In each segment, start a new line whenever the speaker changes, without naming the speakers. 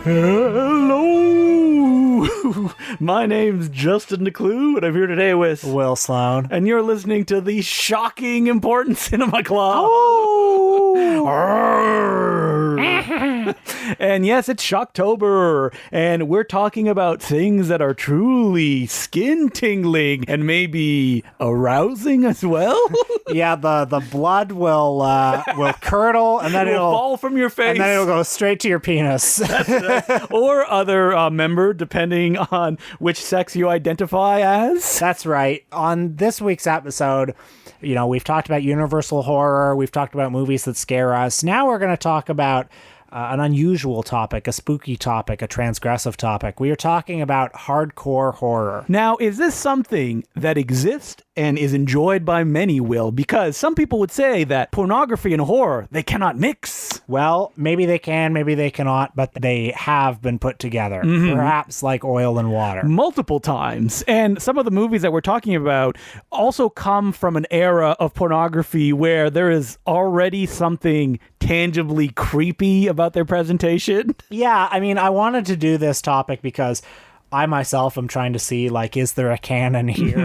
Hello! My name's Justin DeClue, and I'm here today with
Will Sloan.
And you're listening to the shocking Important Cinema Club. And yes, it's Shocktober, and we're talking about things that are truly skin-tingling and maybe arousing as well.
Yeah, the blood will curdle, and then it'll
fall from your face,
and then it'll go straight to your penis,
or other member, depending on which sex you identify as.
That's right. On this week's episode, we've talked about universal horror, we've talked about movies that scare us. Now we're going to talk about an unusual topic, a spooky topic, a transgressive topic. We are talking about hardcore horror.
Now, is this something that exists and is enjoyed by many, Will? Because some people would say that pornography and horror, they cannot mix.
Well, maybe they can, maybe they cannot, but they have been put together, perhaps like oil and water.
Multiple times. And some of the movies that we're talking about also come from an era of pornography where there is already something tangibly creepy about their presentation.
Yeah, I wanted to do this topic because I myself am trying to see, is there a canon here?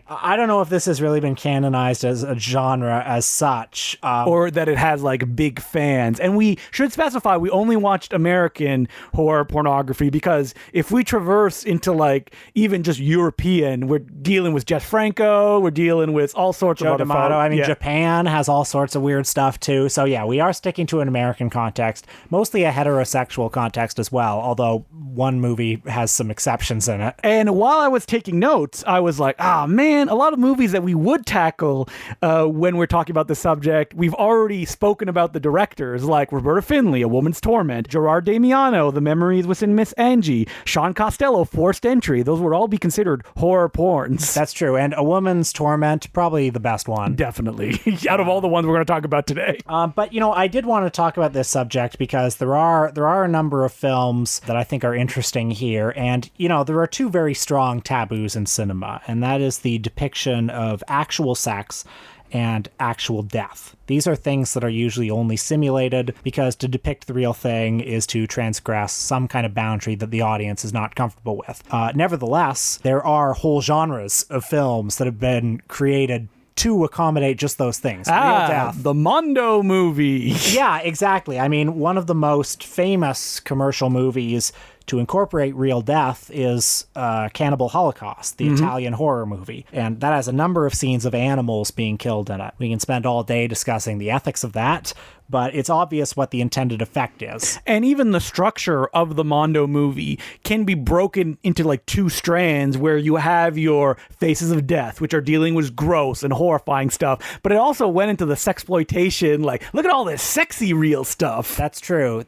I don't know if this has really been canonized as a genre as such.
Or that it has, big fans. And we should specify we only watched American horror pornography because if we traverse into, even just European, we're dealing with Jeff Franco, we're dealing with all sorts of other
D'Amato.
folk.
Japan has all sorts of weird stuff, too. So, yeah, we are sticking to an American context, mostly a heterosexual context as well, although one movie has some exceptions in it.
And while I was taking notes, I was like, man, a lot of movies that we would tackle when we're talking about the subject, we've already spoken about the directors, like Roberta Findlay, A Woman's Torment, Gerard Damiano, The Memories Within Miss Angie, Sean Costello, Forced Entry. Those would all be considered horror porns.
That's true. And A Woman's Torment, probably the best one.
Definitely. Out of all the ones we're going to talk about today.
But, I did want to talk about this subject because there are a number of films that I think are interesting here. And, there are two very strong taboos in cinema, and that is the depiction of actual sex and actual death. These are things that are usually only simulated because to depict the real thing is to transgress some kind of boundary that the audience is not comfortable with. Nevertheless, there are whole genres of films that have been created to accommodate just those things. Real death.
The Mondo movie.
Yeah, exactly. One of the most famous commercial movies to incorporate real death is Cannibal Holocaust, the Italian horror movie. And that has a number of scenes of animals being killed in it. We can spend all day discussing the ethics of that, but it's obvious what the intended effect is.
And even the structure of the Mondo movie can be broken into two strands where you have your Faces of Death, which are dealing with gross and horrifying stuff, but it also went into the sexploitation, look at all this sexy real stuff.
That's true.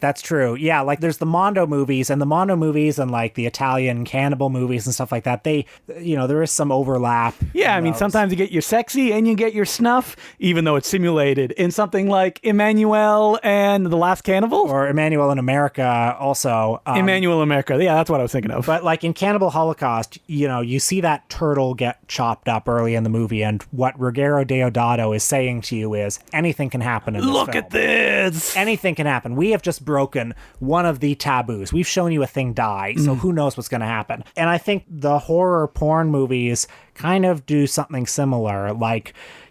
Yeah, there's the Mondo movies, and the Mondo movies and the Italian cannibal movies and stuff like that, they, there is some overlap.
Yeah, sometimes you get your sexy and you get your snuff, even though it's simulated, in something like Emmanuel and The Last Cannibal.
Or Emmanuel in America also.
Emmanuel in America, yeah, that's what I was thinking of.
But in Cannibal Holocaust, you see that turtle get chopped up early in the movie, and what Ruggero Deodato is saying to you is, anything can happen in this
Look
film.
at this!
Anything can happen. We have just broken one of the taboos. We've shown you a thing die, so who knows what's going to happen. And I think the horror porn movies kind of do something similar.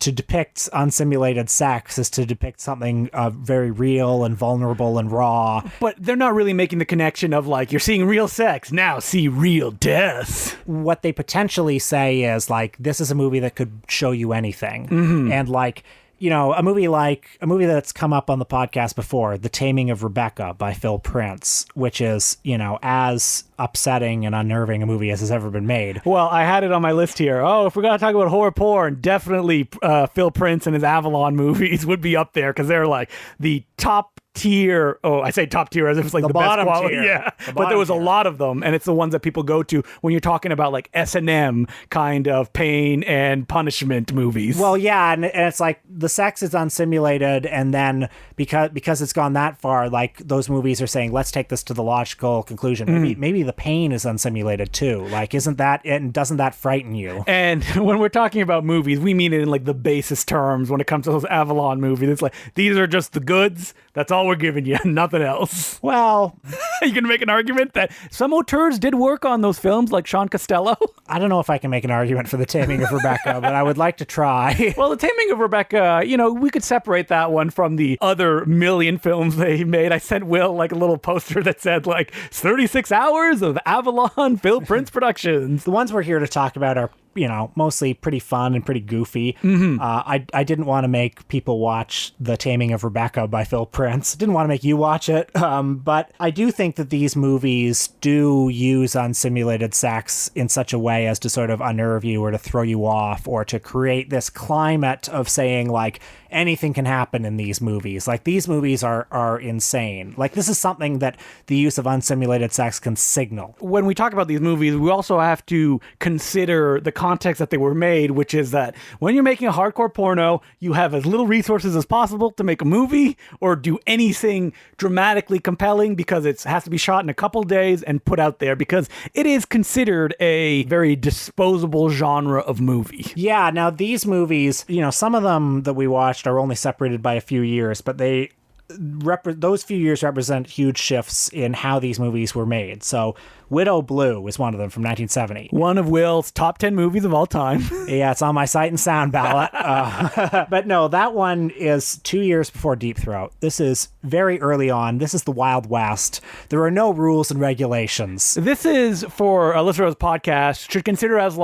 To depict unsimulated sex is to depict something very real and vulnerable and raw.
But they're not really making the connection of you're seeing real sex, now see real death.
What they potentially say is this is a movie that could show you anything. And a movie that's come up on the podcast before, The Taming of Rebecca by Phil Prince, which is, as upsetting and unnerving a movie as has ever been made.
Well, I had it on my list here. If we're going to talk about horror porn, definitely Phil Prince and his Avalon movies would be up there because they're the top tier. Oh, I say top tier as if it's the
bottom
best quality.
Tier.
Yeah, but there was a lot of them, and it's the ones that people go to when you're talking about S&M kind of pain and punishment movies.
Well, yeah, and it's the sex is unsimulated, and then because it's gone that far, those movies are saying, let's take this to the logical conclusion. Maybe the pain is unsimulated too. Isn't that, and doesn't that frighten you?
And when we're talking about movies, we mean it in the basest terms when it comes to those Avalon movies. It's these are just the goods. That's all we're giving you. Nothing else.
Well,
You can make an argument that some auteurs did work on those films, like Sean Costello.
I don't know if I can make an argument for The Taming of Rebecca, but I would like to try.
Well, The Taming of Rebecca, we could separate that one from the other million films they made. I sent Will like a little poster that said 36 hours of Avalon Phil Prince Productions.
The ones we're here to talk about are mostly pretty fun and pretty goofy. I didn't want to make people watch The Taming of Rebecca by Phil Prince. Didn't want to make you watch it. But I do think that these movies do use unsimulated sex in such a way as to sort of unnerve you or to throw you off or to create this climate of saying anything can happen in these movies. These movies are insane. This is something that the use of unsimulated sex can signal.
When we talk about these movies, we also have to consider the context that they were made, which is that when you're making a hardcore porno, you have as little resources as possible to make a movie or do anything dramatically compelling because it has to be shot in a couple days and put out there because it is considered a very disposable genre of movie.
Yeah, now these movies, some of them that we watched are only separated by a few years, but those few years represent huge shifts in how these movies were made. So Widow Blue is one of them from 1970.
One of Will's top 10 movies of all time.
Yeah, it's on my Sight and Sound ballot. But no, that one is 2 years before Deep Throat. This is very early on. This is the Wild West. There are no rules and regulations.
This is, for a listener of this podcast, should consider as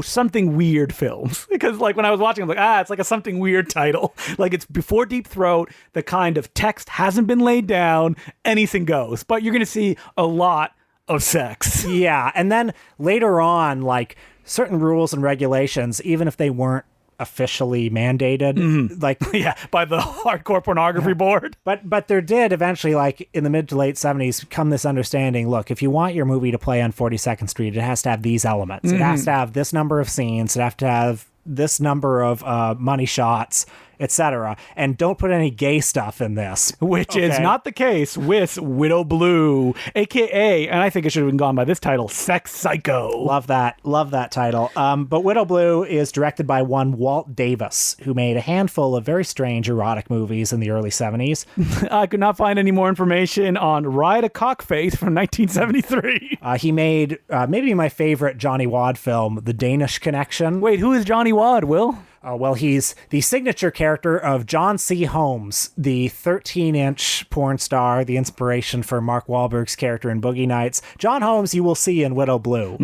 something weird films. Because when I was watching, I was it's like a something weird title. It's before Deep Throat. The kind of text hasn't been laid down. Anything goes. But you're going to see a lot of sex.
Yeah, and then later on, certain rules and regulations, even if they weren't officially mandated,
by the Hardcore Pornography Board.
But there did eventually, in the mid to late 70s, come this understanding, look, if you want your movie to play on 42nd Street, it has to have these elements. It has to have this number of scenes. It has to have this number of money shots, etc. And don't put any gay stuff in this.
Which is not the case with Widow Blue, a.k.a., and I think it should have been gone by this title, Sex Psycho.
Love that title. But Widow Blue is directed by one Walt Davis, who made a handful of very strange erotic movies in the early 70s.
I could not find any more information on Ride a Cockface from 1973.
He made maybe my favorite Johnny Wad film, The Danish Connection.
Wait, who is Johnny Wad, Will?
Well, he's the signature character of John C. Holmes, the 13-inch porn star, the inspiration for Mark Wahlberg's character in Boogie Nights. John Holmes you will see in Widow Blue.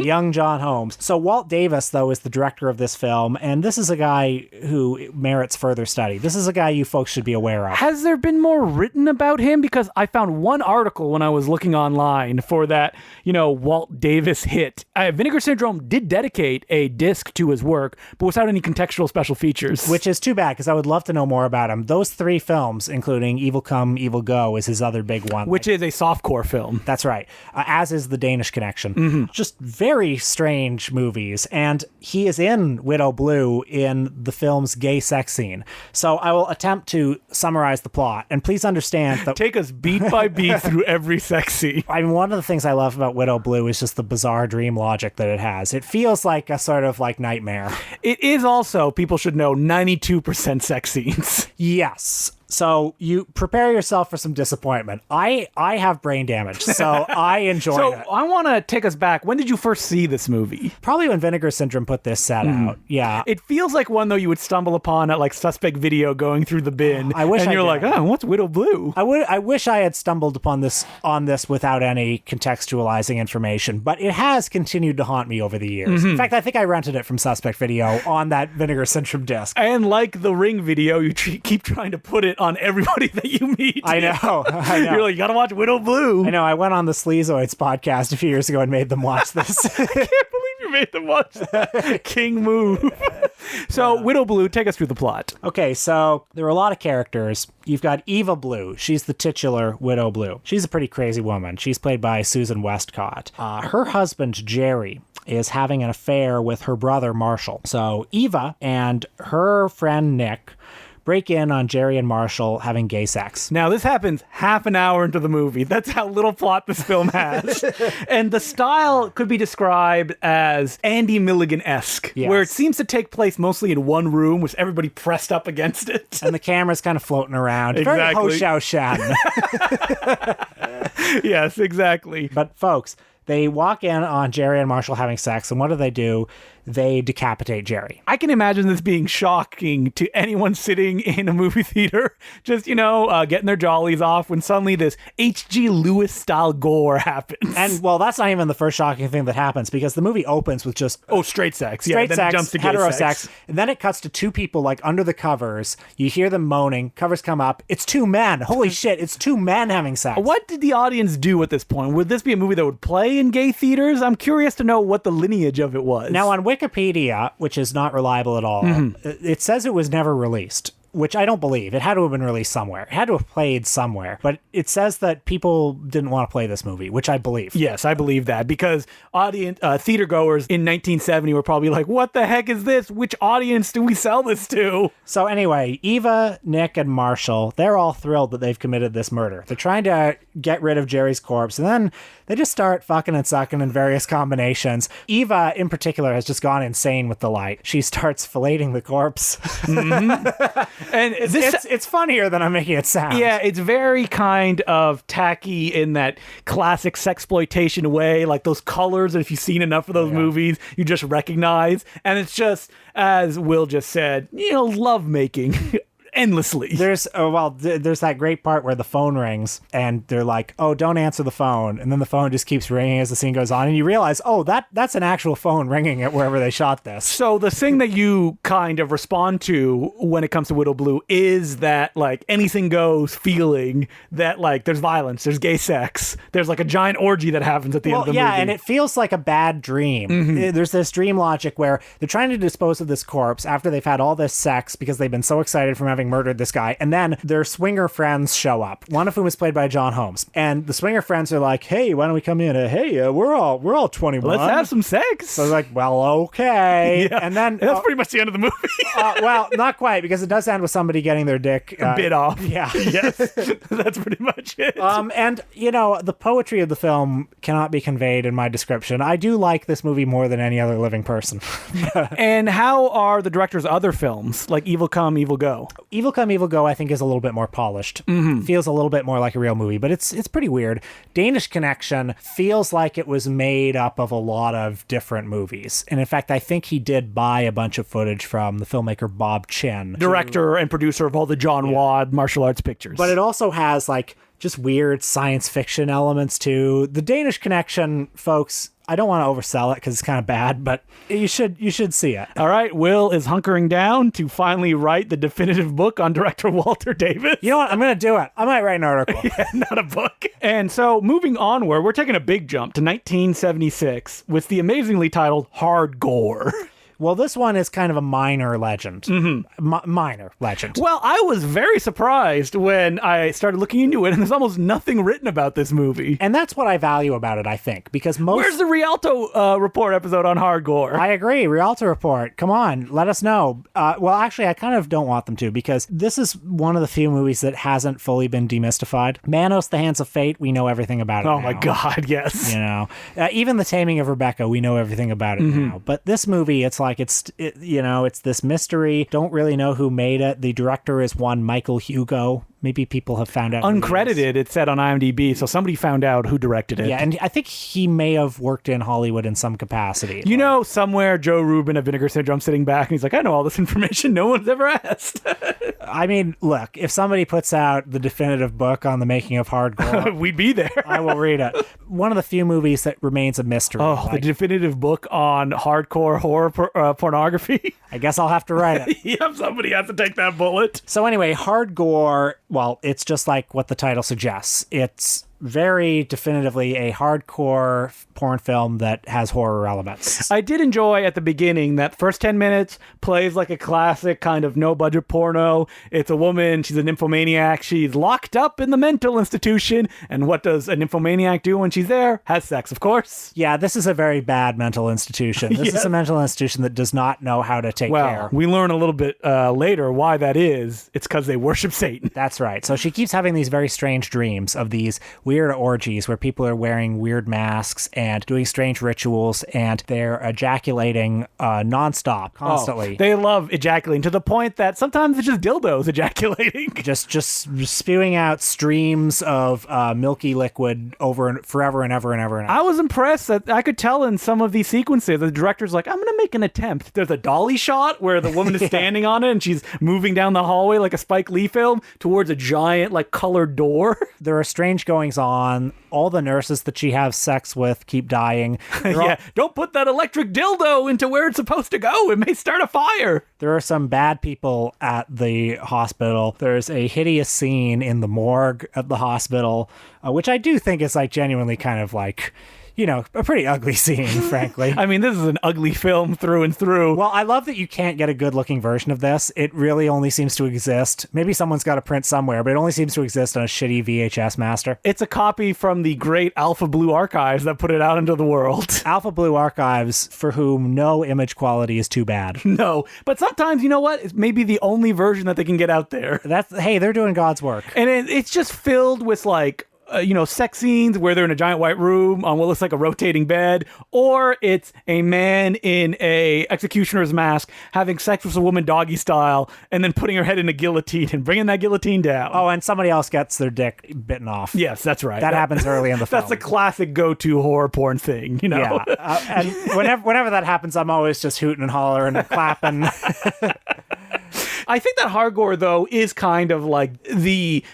Young John Holmes. So Walt Davis, though, is the director of this film, and this is a guy who merits further study. This is a guy you folks should be aware of.
Has there been more written about him? Because I found one article when I was looking online for that, Walt Davis hit. Vinegar Syndrome did dedicate a disc to his work, but without any contextual special features.
Which is too bad, because I would love to know more about him. Those 3 films, including Evil Come, Evil Go, is his other big one.
Which is a softcore film.
That's right. As is The Danish Connection. Just very strange movies. And he is in Widow Blue in the film's gay sex scene. So I will attempt to summarize the plot. And please understand that...
Take us beat by beat through every sex scene.
I mean, one of the things I love about Widow Blue is just the bizarre dream logic that it has. It feels like a sort of nightmare.
It is also, people should know, 92% sex scenes.
Yes. So you prepare yourself for some disappointment. I have brain damage, so I enjoyed it.
So I want to take us back. When did you first see this movie?
Probably when Vinegar Syndrome put this set out. Yeah.
It feels like one, though, you would stumble upon at Suspect Video going through the bin.
I wish
and
I
you're
did.
like, oh, what's Widow Blue?
I wish I had stumbled upon this without any contextualizing information, but it has continued to haunt me over the years. In fact, I think I rented it from Suspect Video on that Vinegar Syndrome disc.
And like the Ring video, you keep trying to put it on everybody that you meet.
I know.
You're like, you gotta watch Widow Blue.
I know. I went on the Sleazoids podcast a few years ago and made them watch this.
I can't believe you made them watch that. King move. So, Widow Blue, take us through the plot.
Okay, so there are a lot of characters. You've got Eva Blue. She's the titular Widow Blue. She's a pretty crazy woman. She's played by Susan Westcott. Her husband, Jerry, is having an affair with her brother, Marshall. So Eva and her friend, Nick, break in on Jerry and Marshall having gay sex.
Now, this happens half an hour into the movie. That's how little plot this film has. And the style could be described as Andy Milligan-esque,
Yes.
where it seems to take place mostly in one room with everybody pressed up against it.
And the camera's kind of floating around. Very Ho
Exactly.
Xiao Shan.
Yes, exactly.
But folks, they walk in on Jerry and Marshall having sex, and what do? They decapitate Jerry.
I can imagine this being shocking to anyone sitting in a movie theater, just, getting their jollies off when suddenly this H.G. Lewis style gore happens.
And, well, that's not even the first shocking thing that happens, because the movie opens with just
straight sex.
straight
then
sex,
it jumps to gay
hetero
sex.
sex. And then it cuts to two people, like, under the covers. You hear them moaning. Covers come up. It's two men. Holy shit, it's two men having sex.
What did the audience do at this point? Would this be a movie that would play in gay theaters? I'm curious to know what the lineage of it was.
Now, on Wikipedia, which is not reliable at all, it says it was never released, which I don't believe. It had to have been released somewhere. It had to have played somewhere. But it says that people didn't want to play this movie, which I believe.
Yes, I believe that, because theater goers in 1970 were probably like, what the heck is this? Which audience do we sell this to?
So anyway, Eva, Nick, and Marshall, they're all thrilled that they've committed this murder. They're trying to get rid of Jerry's corpse, and then they just start fucking and sucking in various combinations. Eva, in particular, has just gone insane with delight. She starts filleting the corpse.
And
It's funnier than I'm making it sound.
Yeah, it's very kind of tacky in that classic sexploitation way, like those colors that if you've seen enough of those movies, you just recognize. And it's just, as Will just said, love making. Endlessly.
There's that great part where the phone rings and they're like, oh, don't answer the phone. And then the phone just keeps ringing as the scene goes on. And you realize, oh, that's an actual phone ringing at wherever they shot this.
So the thing that you kind of respond to when it comes to Widow Blue is that, like, anything goes feeling that, like, there's violence, there's gay sex, there's like a giant orgy that happens at the end of the movie.
Yeah, and it feels like a bad dream. There's this dream logic where they're trying to dispose of this corpse after they've had all this sex because they've been so excited from having murdered this guy, and then their swinger friends show up, one of whom is played by John Holmes, and the swinger friends are like, hey, why don't we come in? We're all 21.
Let's have some sex.
So they're like, well, okay.
Yeah.
And then
that's pretty much the end of the movie.
well, not quite, because it does end with somebody getting their dick
bit off.
Yeah.
Yes. That's pretty much it.
And the poetry of the film cannot be conveyed in my description. I do like this movie more than any other living person.
And how are the director's other films, like Evil Come, Evil Go?
Evil Come, Evil Go, I think, is a little bit more polished. Feels a little bit more like a real movie, but it's pretty weird. Danish Connection feels like it was made up of a lot of different movies. And in fact, I think he did buy a bunch of footage from the filmmaker Bob Chin.
Director and producer of all the John Wad martial arts pictures.
But it also has, like, just weird science fiction elements, too. The Danish Connection, folks, I don't want to oversell it because it's kind of bad, but you should see it.
All right, Will is hunkering down to finally write the definitive book on director Walter Davis.
You know what? I'm going to do it. I might write an article.
Yeah, not a book. And so moving onward, we're taking a big jump to 1976 with the amazingly titled HARDGORE.
Well, this one is kind of a minor legend. Minor legend.
Well, I was very surprised when I started looking into it, and there's almost nothing written about this movie.
And that's what I value about it, I think, because
Where's the Rialto Report episode on HARDGORE?
I agree. Rialto Report. Come on, let us know. Well, actually, I kind of don't want them to, because this is one of the few movies that hasn't fully been demystified. Manos, The Hands of Fate, we know everything about it now.
Oh my God, yes.
Even The Taming of Rebecca, we know everything about it now. But this movie, it's like, it's this mystery. Don't really know who made it. The director is one Michael Hugo. Maybe people have found out.
Uncredited, it said on IMDb, so somebody found out who directed it.
Yeah, and I think he may have worked in Hollywood in some capacity.
Somewhere Joe Rubin of Vinegar Syndrome sitting back, and he's like, I know all this information no one's ever asked.
I mean, look, if somebody puts out the definitive book on the making of HARDGORE,
we'd be there.
I will read it. One of the few movies that remains a mystery.
Oh, the definitive book on hardcore horror pornography.
I guess I'll have to write it.
Yep, somebody has to take that bullet.
So anyway, HARDGORE, well, it's just like what the title suggests. It's very definitively a hardcore porn film that has horror elements.
I did enjoy at the beginning that first 10 minutes plays like a classic kind of no-budget porno. It's a woman, she's a nymphomaniac, she's locked up in the mental institution, and what does a nymphomaniac do when she's there? Has sex, of course.
Yeah, this is a very bad mental institution. This is a mental institution that does not know how to take care.
We learn a little bit later why that is. It's because they worship Satan.
That's right. So she keeps having these very strange dreams of these weird orgies where people are wearing weird masks and doing strange rituals, and they're ejaculating nonstop, constantly.
They love ejaculating to the point that sometimes it's just dildos ejaculating.
Just spewing out streams of milky liquid over and forever and ever and ever and ever.
I was impressed that I could tell in some of these sequences, the director's like, I'm going to make an attempt. There's a dolly shot where the woman is standing on it and she's moving down the hallway like a Spike Lee film towards a giant like colored door.
There are strange goings on. All the nurses that she has sex with keep dying.
Don't put that electric dildo into where it's supposed to go. It may start a fire.
There are some bad people at the hospital. There's a hideous scene in the morgue at the hospital, which I do think is like genuinely kind of like, you know, a pretty ugly scene, frankly.
I mean, this is an ugly film through and through.
Well, I love that you can't get a good-looking version of this. It really only seems to exist. Maybe someone's got a print somewhere, but it only seems to exist on a shitty VHS master.
It's a copy from the great Alpha Blue Archives that put it out into the world.
Alpha Blue Archives, for whom no image quality is too bad.
No, but sometimes, you know what? It's maybe the only version that they can get out there.
Hey, they're doing God's work.
And it's just filled with like, sex scenes where they're in a giant white room on what looks like a rotating bed, or it's a man in a executioner's mask having sex with a woman doggy style and then putting her head in a guillotine and bringing that guillotine down.
Oh, and somebody else gets their dick bitten off.
Yes, that's right.
That happens early in the film.
That's a classic go-to horror porn thing, you know?
Yeah. And whenever that happens, I'm always just hooting and hollering and clapping.
I think that hardcore, though, is kind of like the,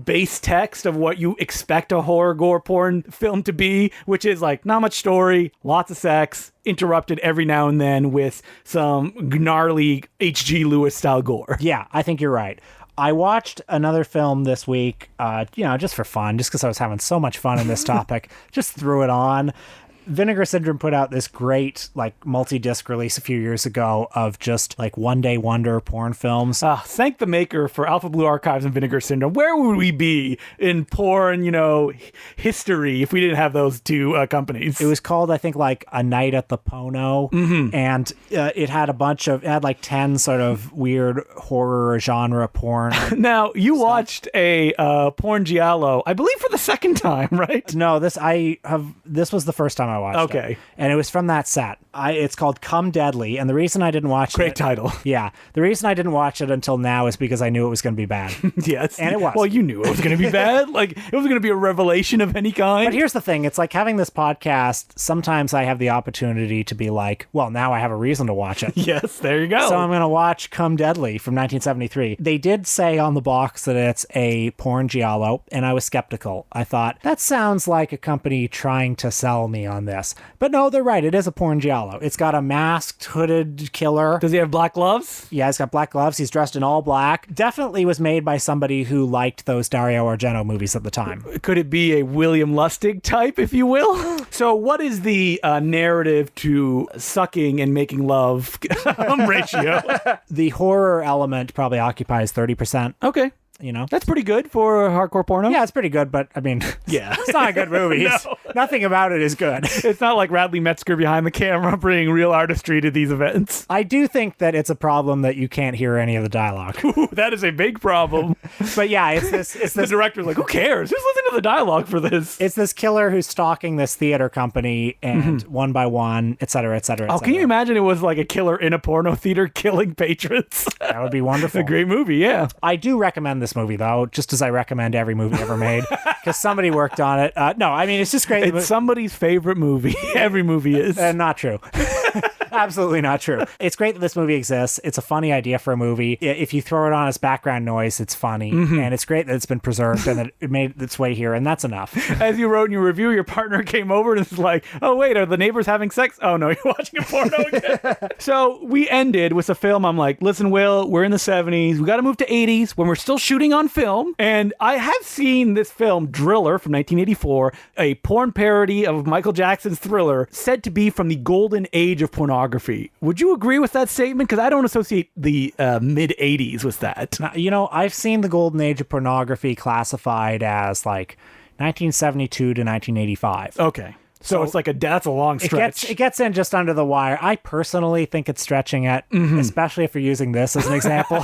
base text of what you expect a horror gore porn film to be, which is like not much story, lots of sex, interrupted every now and then with some gnarly H.G. Lewis style gore.
Yeah, I think you're right. I watched another film this week, just for fun, just because I was having so much fun in this topic. Just threw it on. Vinegar Syndrome put out this great, like, multi-disc release a few years ago of just, like, one-day wonder porn films.
Thank the maker for Alpha Blue Archives and Vinegar Syndrome. Where would we be in porn, history if we didn't have those two companies?
It was called, I think, like, A Night at the Pono, and it had like 10 sort of weird horror genre porn.
Now, you watched a porn giallo, I believe for the second time, right?
No, this was the first time I watched it. And it was from that set. It's called Come Deadly, and the reason I didn't watch
Great title.
Yeah. The reason I didn't watch it until now is because I knew it was going to be bad.
Yes.
And it was.
Well, you knew it was going to be bad. Like, it was going to be a revelation of any kind.
But here's the thing. It's like having this podcast, sometimes I have the opportunity to be like, well, now I have a reason to watch it.
Yes, there you go.
So I'm going to watch Come Deadly from 1973. They did say on the box that it's a porn giallo, and I was skeptical. I thought, that sounds like a company trying to sell me on this. But no, they're right. It is a porn giallo. It's got a masked, hooded killer.
Does he have black gloves?
Yeah, he's got black gloves. He's dressed in all black. Definitely was made by somebody who liked those Dario Argento movies at the time.
Could it be a William Lustig type, if you will? So what is the narrative to sucking and making love ratio?
The horror element probably occupies 30%.
Okay. That's pretty good for a hardcore porno.
Yeah, it's pretty good, but I mean,
yeah,
it's not a good movie.
No.
Nothing about it is good.
It's not like Radley Metzger behind the camera bringing real artistry to these events.
I do think that it's a problem that you can't hear any of the dialogue.
Ooh, that is a big problem.
But yeah, it's this.
The director's like, who cares? Just listen to the dialogue for this.
It's this killer who's stalking this theater company, and one by one, et cetera, et cetera, et cetera.
Can you imagine it was like a killer in a porno theater killing patrons?
That would be wonderful.
A great movie, yeah.
I do recommend this movie, though, just as I recommend every movie ever made, because somebody worked on it. No, I mean, it's just great.
It's somebody's favorite movie. Every movie is.
Not true. Absolutely not true. It's great that this movie exists. It's a funny idea for a movie. If you throw it on as background noise, it's funny. And it's great that it's been preserved and that it made its way here, and that's enough.
As you wrote in your review, your partner came over and was like, oh, wait, are the neighbors having sex? Oh, no, you're watching a porno again. So we ended with a film. I'm like, listen, Will, we're in the 70s. We got to move to 80s when we're still shooting on film. And I have seen this film, Driller, from 1984, a porn parody of Michael Jackson's Thriller, said to be from the golden age of pornography. Would you agree with that statement? Because I don't associate the mid-80s with that.
Now, I've seen the golden age of pornography classified as like 1972 to 1985.
Okay. So it's like that's a long stretch.
It gets in just under the wire. I personally think it's stretching it, especially if you're using this as an example.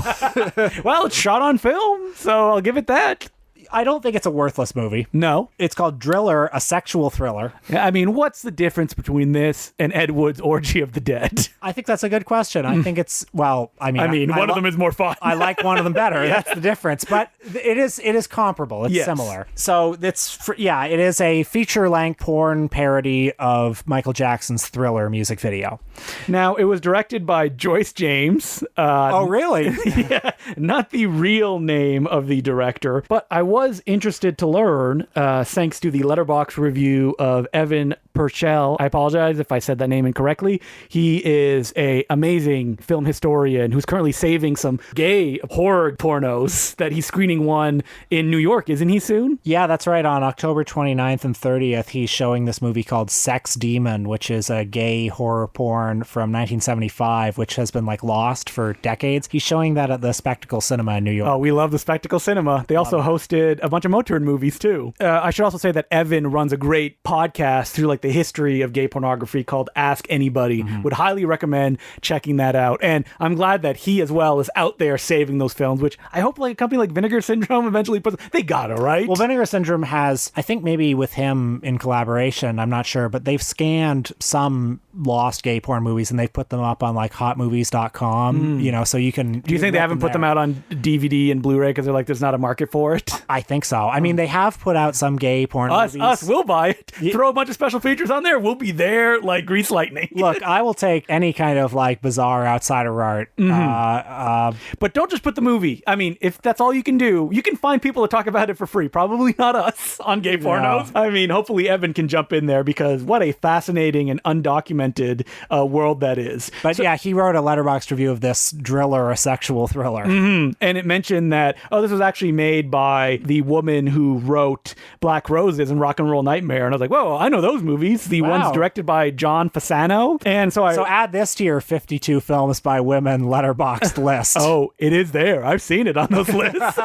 Well, it's shot on film, so I'll give it that.
I don't think it's a worthless movie.
No.
It's called Driller, a sexual thriller.
I mean, what's the difference between this and Ed Wood's Orgy of the Dead?
I think that's a good question. I think it's, well, I mean,
one of them is more fun.
I like one of them better. That's the difference. But it is comparable. It's similar. So it is a feature-length porn parody of Michael Jackson's Thriller music video.
Now, it was directed by Joyce James.
Oh, really?
Yeah, not the real name of the director, but I was interested to learn, thanks to the Letterboxd review of Evan Purcell. I apologize if I said that name incorrectly. He is an amazing film historian who's currently saving some gay horror pornos that he's screening one in New York, isn't he, soon?
Yeah, that's right. On October 29th and 30th, he's showing this movie called Sex Demon, which is a gay horror porn from 1975, which has been lost for decades. He's showing that at the Spectacle Cinema in New York.
Oh, we love the Spectacle Cinema. They also hosted a bunch of Motown movies, too. I should also say that Evan runs a great podcast through the history of gay pornography called Ask Anybody. Would highly recommend checking that out. And I'm glad that he as well is out there saving those films, which I hope a company like Vinegar Syndrome eventually puts. They gotta, right?
Well, Vinegar Syndrome has, I think maybe with him in collaboration, I'm not sure, but they've scanned some lost gay porn movies and they've put them up on hotmovies.com, so you can.
Do you think they haven't put them out on DVD and Blu-ray because they're there's not a market for it?
I think so. I mean, they have put out some gay porn movies.
Us, we'll buy it. Throw a bunch of special features on there. We'll be there like grease lightning.
Look, I will take any kind of bizarre outsider art.
But don't just put the movie. I mean, if that's all you can do, you can find people to talk about it for free. Probably not us on gay pornos. I mean, hopefully Evan can jump in there because what a fascinating and undocumented world that is.
But he wrote a Letterboxd review of this Driller, a sexual thriller.
And it mentioned that, this was actually made by the woman who wrote Black Roses and Rock and Roll Nightmare. And I was like, whoa, I know those movies. The ones directed by John Fasano. And so
add this to your 52 films by women Letterboxd list.
Oh, it is there. I've seen it on those lists.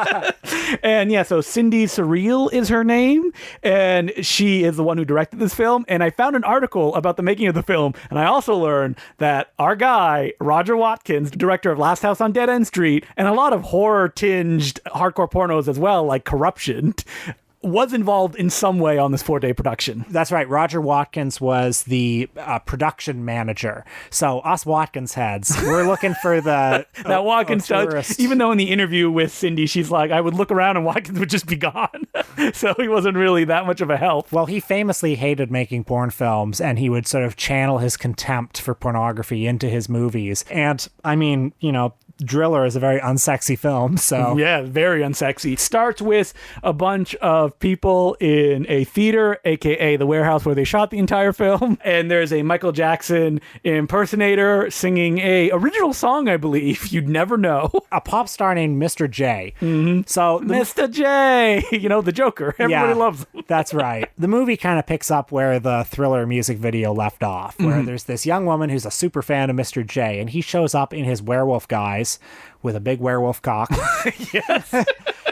And so Cindy Surreal is her name. And she is the one who directed this film. And I found an article about the making of the film. And I also learned that our guy, Roger Watkins, director of Last House on Dead End Street, and a lot of horror-tinged hardcore pornos as well, like Corruption, was involved in some way on this 4-day production.
That's right. Roger Watkins was the production manager. So us Watkins heads, we're looking for the
that Watkins does. Even though in the interview with Cindy, she's like, I would look around and Watkins would just be gone. So he wasn't really that much of a help.
Well, he famously hated making porn films, and he would sort of channel his contempt for pornography into his movies. And I mean, Driller is a very unsexy film, so...
Yeah, very unsexy. It starts with a bunch of people in a theater, aka the warehouse where they shot the entire film, and there's a Michael Jackson impersonator singing a original song, I believe. You'd never know.
A pop star named Mr. J. So
Mr. J! The Joker. Everybody loves him.
That's right. The movie kind of picks up where the Thriller music video left off, where there's this young woman who's a super fan of Mr. J, and he shows up in his werewolf guise with a big werewolf cock.
Yes.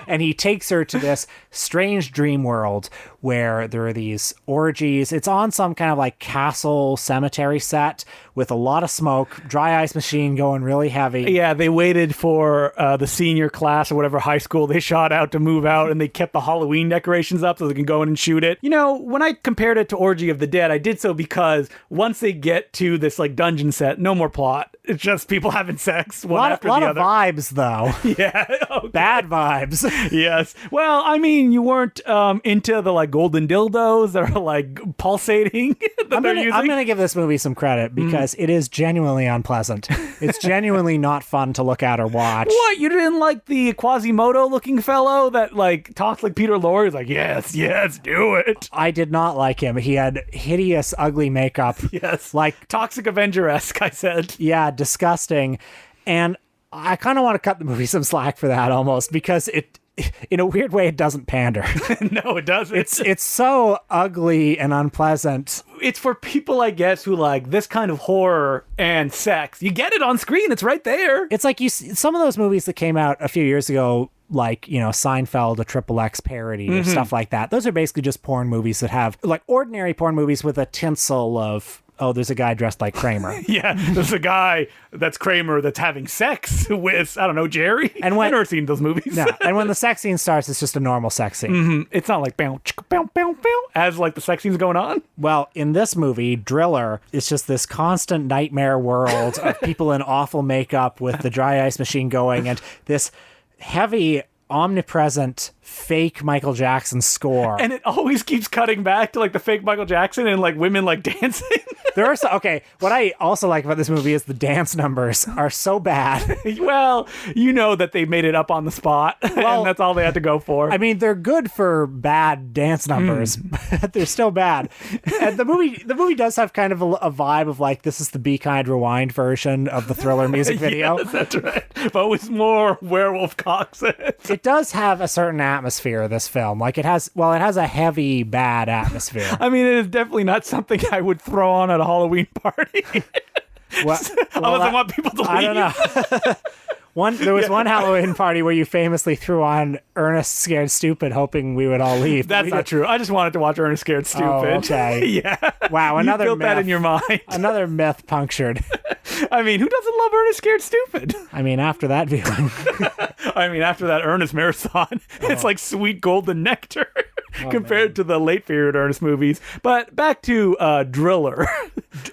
And he takes her to this strange dream world where there are these orgies. It's on some kind of castle cemetery set with a lot of smoke, dry ice machine going really heavy.
Yeah, they waited for the senior class or whatever high school they shot out to move out, and they kept the Halloween decorations up so they can go in and shoot it. When I compared it to Orgy of the Dead, I did so because once they get to this into set, no more plot. It's just people having sex one after the other.
A lot of vibes, though.
Yeah. Okay.
Bad vibes.
Yes. Well, I mean, you weren't into the like golden dildos that are like pulsating that they're using.
I'm gonna give this movie some credit because it is genuinely unpleasant. It's genuinely not fun to look at or watch.
What? You didn't like the Quasimodo looking fellow that like talks like Peter Lorre? He's like, yes, do it.
I did not like him. He had hideous, ugly makeup.
Yes.
Like
Toxic Avenger-esque, I said.
Yeah, disgusting. And I kind of want to cut the movie some slack for that almost because it, in a weird way, it doesn't pander.
No, it doesn't.
It's so ugly and unpleasant.
It's for people, I guess, who like this kind of horror and sex. You get it on screen. It's right there.
It's like some of those movies that came out a few years ago, like, you know, Seinfeld, a Triple X parody or stuff like that. Those are basically just porn movies that have, like, ordinary porn movies with a tinsel of, oh, there's a guy dressed like Kramer.
Yeah, there's a guy that's Kramer that's having sex with, I don't know, Jerry.
And when,
I've never seen those movies.
No, and when the sex scene starts, it's just a normal sex scene.
It's not like bow, chicka, bow, bow, bow, as like the sex scene's going on.
Well, in this movie, Driller, it's just this constant nightmare world of people in awful makeup with the dry ice machine going and this heavy, omnipresent fake Michael Jackson score.
And it always keeps cutting back to like the fake Michael Jackson and like women like dancing.
There are okay, what I also like about this movie is the dance numbers are so bad.
Well, you know that they made it up on the spot, and that's all they had to go for.
I mean, they're good for bad dance numbers, but they're still bad. And the movie does have kind of a vibe of like, this is the Be Kind Rewind version of the Thriller music video.
Yes, that's right. But with more werewolf cocks in it.
It does have a certain atmosphere, this film. Like it has a heavy, bad atmosphere.
I mean, it is definitely not something I would throw on at a Halloween party. Unless I want people to leave.
I don't know. There was one Halloween party where you famously threw on Ernest Scared Stupid, hoping we would all leave.
That's not true. I just wanted to watch Ernest Scared Stupid.
Oh, okay.
Yeah.
Wow, another
you built
myth.
that in your mind.
Another myth punctured.
I mean, who doesn't love Ernest Scared Stupid?
I mean, after that viewing.
I mean, after that Ernest marathon, it's like sweet golden nectar compared to the late period Ernest movies. But back to Driller.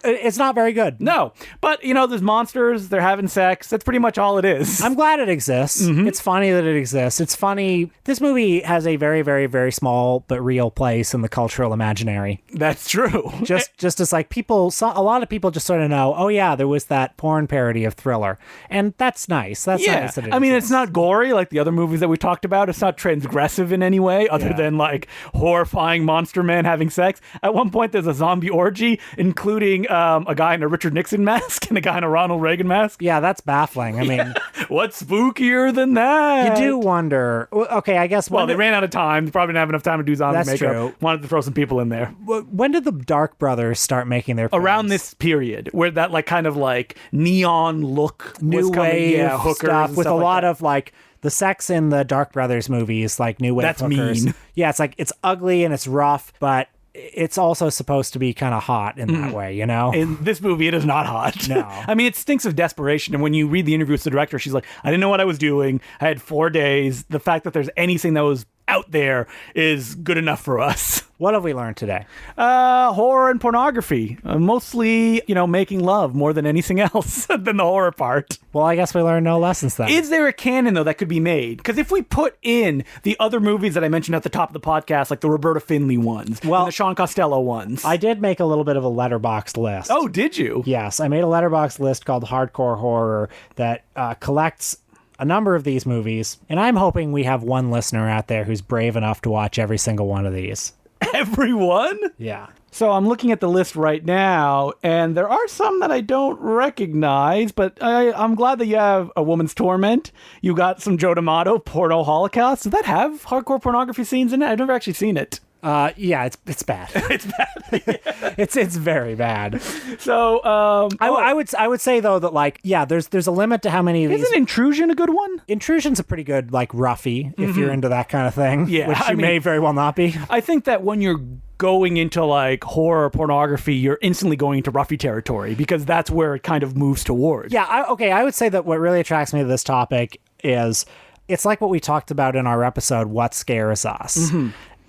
It's not very good.
No, but you know, there's monsters, they're having sex. That's pretty much all it is.
I'm glad it exists. It's funny that it exists. It's funny. This movie has a very, very, very small but real place in the cultural imaginary.
That's true.
Just as like a lot of people just sort of know, oh yeah, there was that porn parody of Thriller. And that's nice. That's nice that it
I mean,
exists.
it's not gory like the other movies that we talked about. It's not transgressive in any way other than like horrifying monster men having sex. At one point, there's a zombie orgy, including a guy in a Richard Nixon mask and a guy in a Ronald Reagan mask.
Yeah, that's baffling. I mean,
what's spookier than that?
You do wonder. Okay, I guess.
Well, they ran out of time. They probably didn't have enough time to do zombie
That's
makeup.
true.
Wanted to throw some people in there.
When did the Dark Brothers start making their films?
Around this period, where that like kind of like neon look,
new
was coming,
wave
hookers
stuff with a
like
lot
that.
of like the sex in the Dark Brothers movies, like new wave
That's
hookers.
mean.
Yeah, it's like it's ugly and it's rough, but it's also supposed to be kind of hot in that way, you know?
In this movie, it is not hot.
No.
I mean, it stinks of desperation. And when you read the interview with the director, she's like, I didn't know what I was doing. I had 4 days. The fact that there's anything that was out there is good enough for us.
What have we learned today?
Horror and pornography. Mostly, you know, making love more than anything else than the horror part.
Well, I guess we learned no lessons then.
Is there a canon, though, that could be made? Because if we put in the other movies that I mentioned at the top of the podcast, like the Roberta Findlay ones, and the Sean Costello ones.
I did make a little bit of a letterboxd list.
Oh, did you?
Yes, I made a letterboxd list called Hardcore Horror that collects a number of these movies, and I'm hoping we have one listener out there who's brave enough to watch every single one of these.
Everyone?
Yeah.
So I'm looking at the list right now, and there are some that I don't recognize, but I'm glad that you have A Woman's Torment. You got some Joe D'Amato, Porno Holocaust. Does that have hardcore pornography scenes in it? I've never actually seen it.
Yeah, it's bad.
It's bad.
It's very bad.
So
I would say though that like there's a limit to how many of these.
Isn't Intrusion a good one?
Intrusion's a pretty good like roughie if you're into that kind of thing.
Yeah,
which you may very well not be.
I think that when you're going into like horror pornography, you're instantly going into roughy territory because that's where it kind of moves towards.
Yeah, I would say that what really attracts me to this topic is it's like what we talked about in our episode, What Scares Us.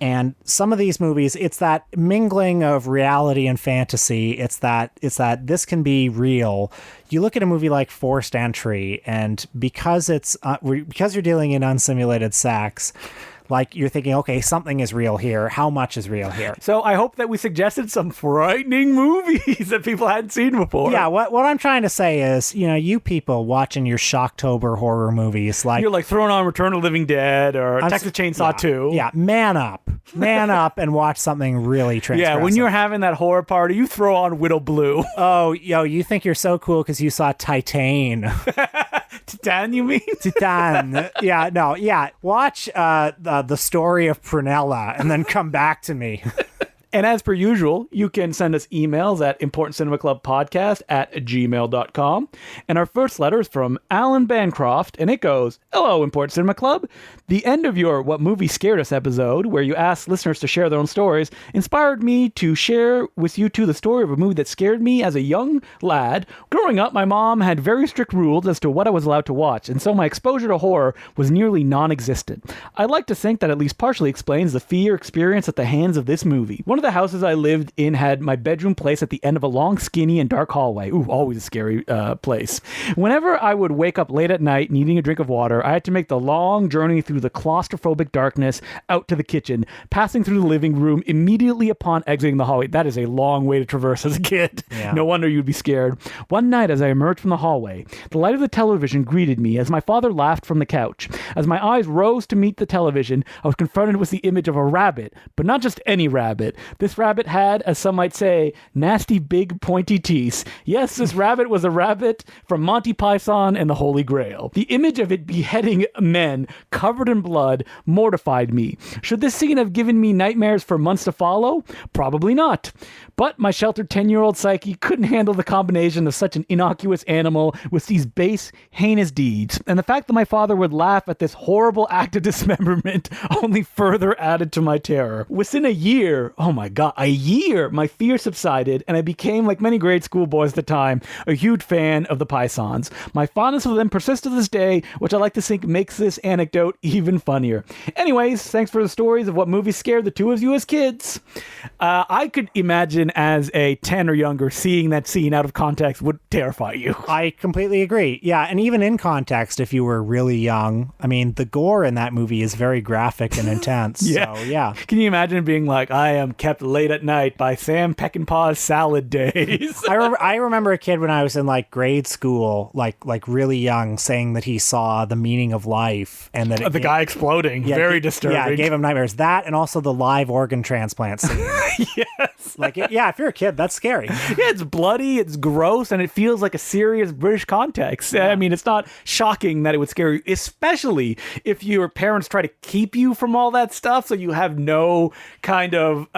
And some of these movies, it's that mingling of reality and fantasy. It's that this can be real. You look at a movie like Forced Entry, and because you're dealing in unsimulated sex, Like you're thinking, okay, something is real here. How much is real here?
So I hope that we suggested some frightening movies that people hadn't seen before.
Yeah, what I'm trying to say is, you people watching your Shocktober horror movies, like
You're like throwing on Return of the Living Dead or Texas Chainsaw 2.
Yeah, man up and watch something really transgressive.
Yeah, when you're having that horror party, you throw on Widow Blue.
Oh, you think you're so cool because you saw Titan.
Titan, you mean?
Titan. Yeah, no, yeah. Watch the story of Prunella and then come back to me.
And as per usual, you can send us emails at importantcinemaclubpodcast@gmail.com. And our first letter is from Alan Bancroft, and it goes, "Hello, Important Cinema Club. The end of your What Movie Scared Us episode, where you asked listeners to share their own stories, inspired me to share with you two the story of a movie that scared me as a young lad. Growing up, my mom had very strict rules as to what I was allowed to watch, and so my exposure to horror was nearly non-existent. I'd like to think that at least partially explains the fear experienced at the hands of this movie. One of the houses I lived in had my bedroom placed at the end of a long, skinny, and dark hallway. Ooh, always a scary place. Whenever I would wake up late at night needing a drink of water, I had to make the long journey through the claustrophobic darkness out to the kitchen, passing through the living room immediately upon exiting the hallway. That is a long way to traverse as a kid.
Yeah.
No wonder you'd be scared. One night as I emerged from the hallway, the light of the television greeted me as my father laughed from the couch. As my eyes rose to meet the television, I was confronted with the image of a rabbit, but not just any rabbit. This rabbit had, as some might say, nasty big pointy teeth. Yes, this rabbit was a rabbit from Monty Python and the Holy Grail. The image of it beheading men covered in blood mortified me. Should this scene have given me nightmares for months to follow? Probably not. But my sheltered 10-year-old psyche couldn't handle the combination of such an innocuous animal with these base, heinous deeds. And the fact that my father would laugh at this horrible act of dismemberment only further added to my terror. Within a year, oh my God, a year, my fear subsided, and I became, like many grade school boys at the time, a huge fan of the Pythons. My fondness for them persists to this day, which I like to think makes this anecdote even funnier. Anyways, thanks for the stories of what movies scared the two of you as kids. I could imagine as a 10 or younger, seeing that scene out of context would terrify you.
I completely agree. Yeah, and even in context, if you were really young, I mean, the gore in that movie is very graphic and intense.
Yeah.
So, yeah.
Can you imagine being like, I am kept late at night by Sam Peckinpah's salad days?
I remember a kid when I was in like grade school, like really young, saying that he saw The Meaning of Life and that
the guy exploding. Very disturbing.
Yeah, it gave him nightmares. That and also the live organ transplant scene.
Yes.
Yeah, if you're a kid, that's scary.
Yeah, it's bloody, it's gross, and it feels like a serious British context. Yeah. I mean, it's not shocking that it would scare you, especially if your parents try to keep you from all that stuff, so you have no kind of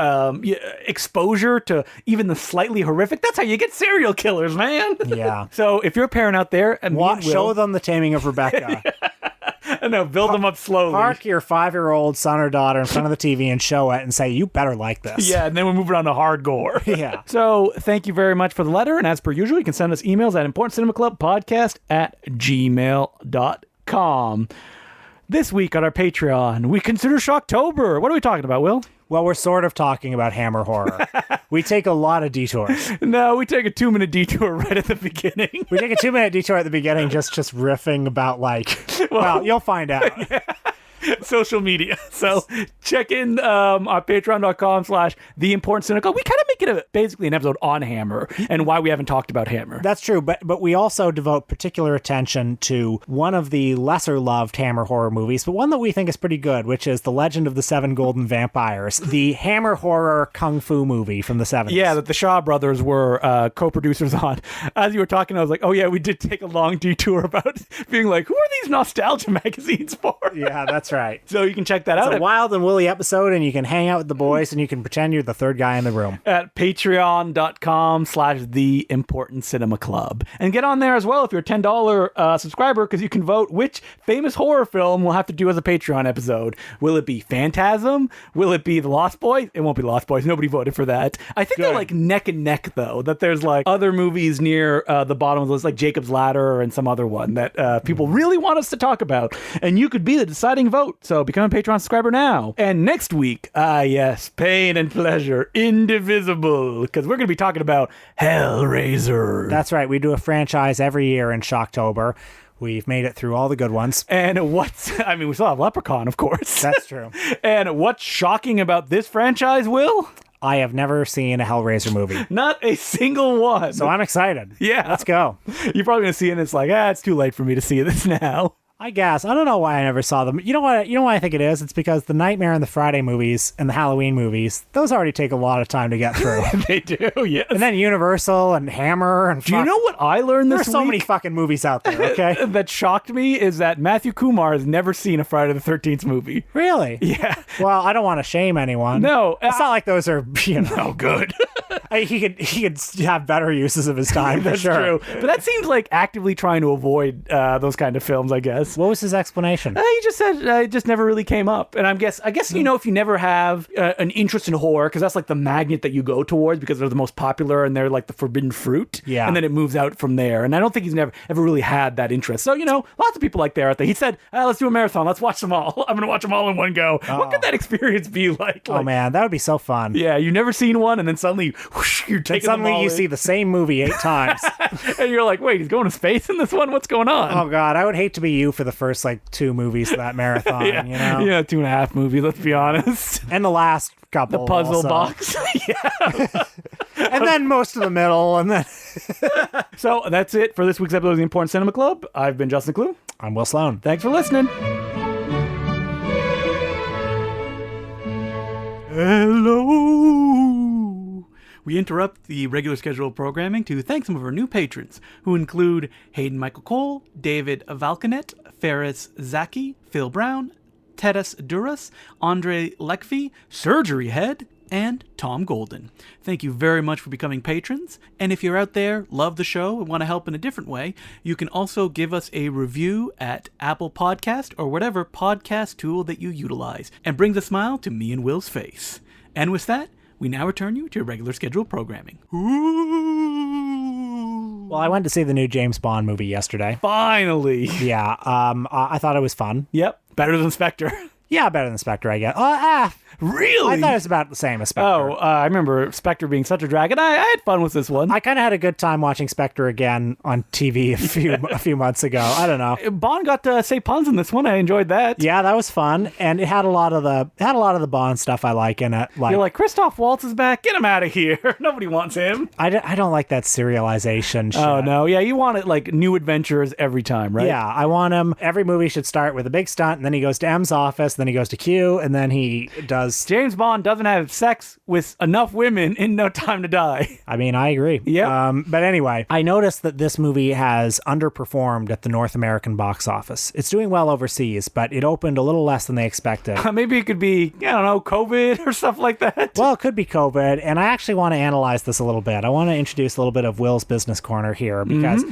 exposure to even the slightly horrific. That's how you get serial killers, man.
Yeah.
So if you're a parent out there, and
show them The Taming of Rebecca.
No, build them up slowly.
Park your 5-year-old son or daughter in front of the TV and show it and say, you better like this.
Yeah, and then we're moving on to hardcore.
Yeah.
So thank you very much for the letter. And as per usual, you can send us emails at importantcinemaclubpodcast@gmail.com. This week on our Patreon, we consider Shocktober. What are we talking about, Will?
Well, we're sort of talking about Hammer horror. We take a lot of detours.
No, we take a 2-minute detour right at the beginning.
We take a 2-minute detour at the beginning, just riffing about well, you'll find out.
Yeah. Social media. So check in our patreon.com/theimportantcynical. We kind of make it basically an episode on Hammer and why we haven't talked about Hammer.
That's true, but we also devote particular attention to one of the lesser loved Hammer horror movies, but one that we think is pretty good, which is The Legend of the Seven Golden Vampires, the Hammer horror kung fu movie from the 70s.
Yeah, that the Shaw brothers were co-producers on. As you were talking, I was like, oh yeah, we did take a long detour about being like, who are these nostalgia magazines for?
Yeah, that's right.
So you can check that out.
It's a wild and woolly episode, and you can hang out with the boys, and you can pretend you're the third guy in the room.
At patreon.com/theimportantcinemaclub. And get on there as well if you're a $10 subscriber, because you can vote which famous horror film we'll have to do as a Patreon episode. Will it be Phantasm? Will it be The Lost Boys? It won't be Lost Boys. Nobody voted for that. I think they're like neck and neck, though, that there's like other movies near the bottom of the list, like Jacob's Ladder and some other one that people really want us to talk about. And you could be the deciding vote. So become a Patreon subscriber now. And next week, yes, pain and pleasure, indivisible, because we're going to be talking about Hellraiser.
That's right. We do a franchise every year in Shocktober. We've made it through all the good ones.
And we still have Leprechaun, of course.
That's true.
And what's shocking about this franchise, Will?
I have never seen a Hellraiser movie.
Not a single one.
So I'm excited.
Yeah.
Let's go.
You're probably going to see it and it's like, it's too late for me to see this now.
I guess. I don't know why I never saw them. You know what? You know why I think it is? It's because the Nightmare and the Friday movies and the Halloween movies, those already take a lot of time to get through.
They do, yes.
And then Universal and Hammer and
Do you know what I learned this
There's so
week?
many fucking movies out there, okay?
That shocked me is that Matthew Kumar has never seen a Friday the 13th movie.
Really?
Yeah.
Well, I don't want to shame anyone.
No.
It's not like those are,
No, good.
He could have better uses of his time, for
That's
sure.
true. But that seems like actively trying to avoid those kind of films, I guess.
What was his explanation?
He just said it just never really came up. And I guess if you never have an interest in horror, because that's like the magnet that you go towards because they're the most popular and they're like the forbidden fruit.
Yeah.
And then it moves out from there. And I don't think he's ever really had that interest. So, lots of people like there out there. He said, let's do a marathon. Let's watch them all. I'm going to watch them all in one go. Oh. What could that experience be like?
Oh, man, that would be so fun.
Yeah, you've never seen one and then suddenly whoosh, you're taking them all
Suddenly you
in.
see the same movie 8 times.
And you're like, wait, he's going to space in this one? What's going on?
Oh, God, I would hate to be you for the first, 2 movies of that marathon,
Yeah,
you know?
yeah, 2.5 movies, let's be honest.
And the last couple.
The puzzle
also.
box. Yeah.
And then most of the middle, and then...
So that's it for this week's episode of the Important Cinema Club. I've been Justin Clue.
I'm Will Sloan.
Thanks for listening. Hello. We interrupt the regular scheduled programming to thank some of our new patrons, who include Hayden Michael Cole, David Valkanet, Ferris Zaki, Phil Brown, Tedus Duras, Andre Lekvi, Surgery Head, and Tom Golden. Thank you very much for becoming patrons. And if you're out there, love the show, and want to help in a different way, you can also give us a review at Apple Podcast or whatever podcast tool that you utilize, and brings a smile to me and Will's face. And with that, we now return you to your regular scheduled programming. Ooh.
Well, I went to see the new James Bond movie yesterday.
Finally.
Yeah, I thought it was fun.
Yep. Better than Spectre.
Yeah, better than Spectre, I guess.
Really?
I thought it was about the same as Spectre.
I remember Spectre being such a drag, and I had fun with this one.
I kind of had a good time watching Spectre again on TV a few months ago. I don't know.
Bond got to say puns in this one. I enjoyed that.
Yeah, that was fun, and it had a lot of the Bond stuff I like in it.
You're like, Christoph Waltz is back. Get him out of here. Nobody wants him.
I don't like that serialization shit.
Oh no, yeah, you want it like new adventures every time, right?
Yeah, I want him. Every movie should start with a big stunt, and then he goes to M's office, then he goes to Q, and then he does.
James Bond doesn't have sex with enough women in No Time to Die.
I mean, I agree.
Yeah.
But anyway, I noticed that this movie has underperformed at the North American box office. It's doing well overseas, but it opened a little less than they expected.
Maybe it could be, I don't know, COVID or stuff like that.
Well, it could be COVID, and I actually want to analyze this a little bit. I want to introduce a little bit of Will's business corner here because...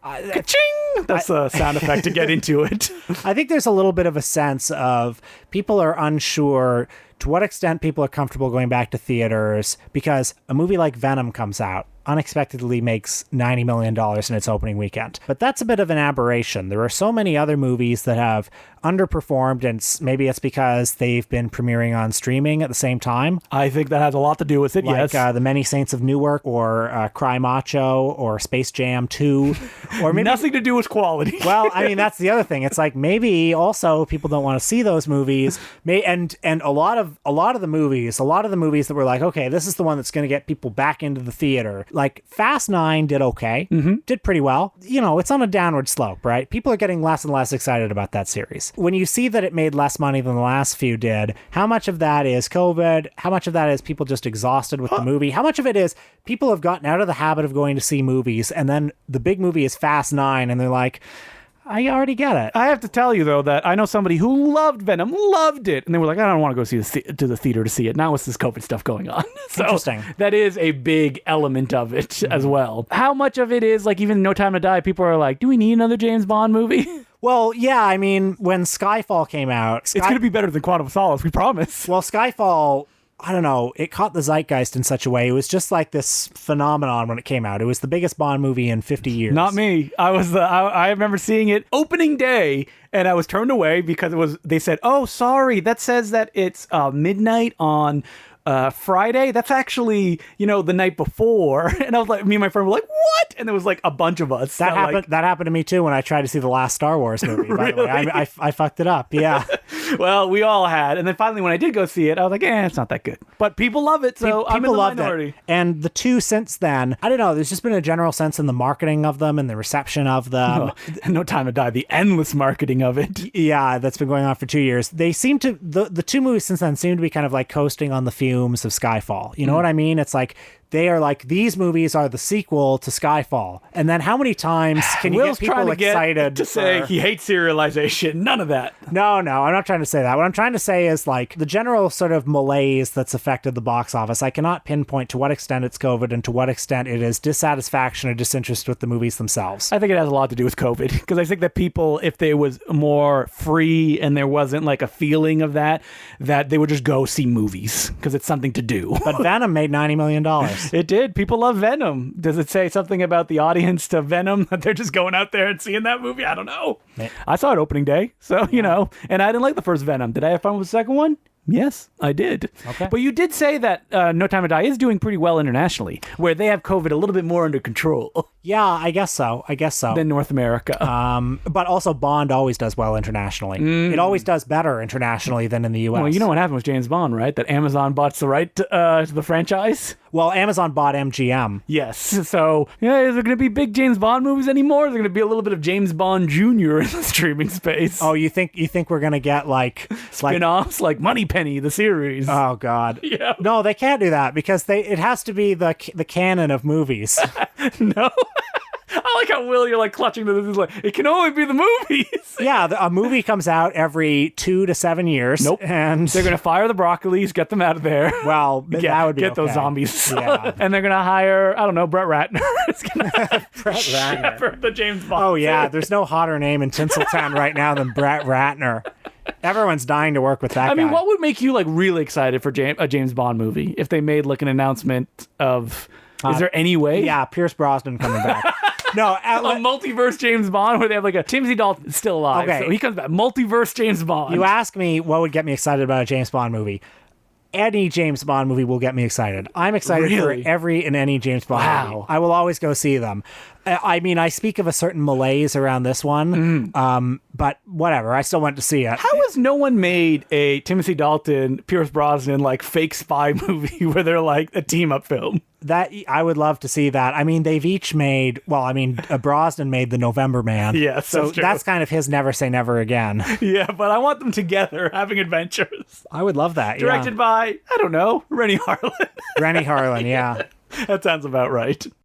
Ka-ching! That's a sound effect to get into it.
I think there's a little bit of a sense of people are unsure to what extent people are comfortable going back to theaters because a movie like Venom comes out, unexpectedly makes $90 million in its opening weekend. But that's a bit of an aberration. There are so many other movies that have underperformed, and maybe it's because they've been premiering on streaming at the same time.
I think that has a lot to do with it,
like,
yes.
The Many Saints of Newark, or Cry Macho, or Space Jam 2. Or maybe
nothing to do with quality.
Well, I mean, that's the other thing. It's like maybe also people don't want to see those movies. And a lot of the movies that were like, okay, this is the one that's going to get people back into the theater. Like Fast 9 did okay, did pretty well. You know, it's on a downward slope, right? People are getting less and less excited about that series. When you see that it made less money than the last few did, how much of that is COVID? How much of that is people just exhausted with the movie? How much of it is people have gotten out of the habit of going to see movies, and then the big movie is Fast 9, and they're like, I already get it.
I have to tell you, though, that I know somebody who loved Venom, loved it, and they were like, I don't want to go to the theater to see it. Now with this COVID stuff going on. So
Interesting.
That is a big element of it as well. How much of it is, like, even No Time to Die, people are like, do we need another James Bond movie?
Well, yeah, I mean, when Skyfall came out...
It's going to be better than Quantum of Solace, we promise.
Well, Skyfall... I don't know, it caught the zeitgeist in such a way. It was just like this phenomenon when it came out. It was the biggest Bond movie in 50 years.
Not me. I remember seeing it opening day, and I was turned away because they said, oh, sorry, that says that it's midnight on Friday, that's actually, the night before. And I was like, me and my friend were like, what? And there was like a bunch of us.
That happened to me too when I tried to see the last Star Wars movie. By the way, I fucked it up. Yeah.
Well, we all had. And then finally, when I did go see it, I was like, it's not that good. But people love it, so I'm in the minority.
It. And the two since then, I don't know, there's just been a general sense in the marketing of them and the reception of them.
No Time to Die, the endless marketing of it.
Yeah, that's been going on for 2 years. They seem to, the two movies since then seem to be kind of like coasting on the fumes of Skyfall. You know what I mean? It's like, they are like, these movies are the sequel to Skyfall. And then how many times can you get people excited
to say he hates serialization? None of that.
No, I'm not trying to say that. What I'm trying to say is like the general sort of malaise that's affected the box office. I cannot pinpoint to what extent it's COVID and to what extent it is dissatisfaction or disinterest with the movies themselves.
I think it has a lot to do with COVID, because I think that people, if they was more free and there wasn't like a feeling of that they would just go see movies because it's something to do.
But Venom made $90 million.
It did. People love Venom. Does it say something about the audience to Venom that they're just going out there and seeing that movie? I don't know. I saw it opening day, so, and I didn't like the first Venom. Did I have fun with the second one? Yes, I did.
Okay.
But you did say that No Time to Die is doing pretty well internationally, where they have COVID a little bit more under control.
Yeah, I guess so.
Than North America.
But also Bond always does well internationally. It always does better internationally than in the U.S.
Well, you know what happened with James Bond, right? That Amazon bought the right to the franchise?
Well, Amazon bought MGM.
Yes. So, is there going to be big James Bond movies anymore? Is there going to be a little bit of James Bond Jr. in the streaming space?
Oh, you think we're going to get like
spin-offs like Moneypenny, the series?
Oh God.
Yeah.
No, they can't do that because it has to be the canon of movies.
No. I like how, Will, you're like clutching to this. It's like, it can only be the movies.
Yeah, a movie comes out every 2 to 7 years.
Nope.
And
they're going to fire the Broccolis, get them out of there.
Well, that would be
Get those zombies. Yeah. And they're going to hire, I don't know, Brett Ratner. It's going to
Brett Ratner.
shepherd the James Bond.
Oh, yeah. There's no hotter name in Tinseltown right now than Brett Ratner. Everyone's dying to work with that guy.
I mean, what would make you like really excited for a James Bond movie if they made like an announcement of... Is there any way?
Yeah, Pierce Brosnan coming back. No,
a multiverse James Bond where they have like a Timothy Dalton still alive. Okay. So he comes back. Multiverse James Bond.
You ask me what would get me excited about a James Bond movie. Any James Bond movie will get me excited. I'm excited for every and any James Bond movie. I will always go see them. I mean, I speak of a certain malaise around this one, but whatever. I still went to see it.
How has no one made a Timothy Dalton, Pierce Brosnan, like fake spy movie where they're like a team-up film?
That I would love to see that. I mean, they've each made. Well, I mean, Brosnan made The November Man.
Yes,
so that's kind of his Never Say Never Again.
Yeah, but I want them together having adventures.
I would love that.
Directed by, I don't know, Rennie Harlin.
Rennie Harlin, yeah.
That sounds about right.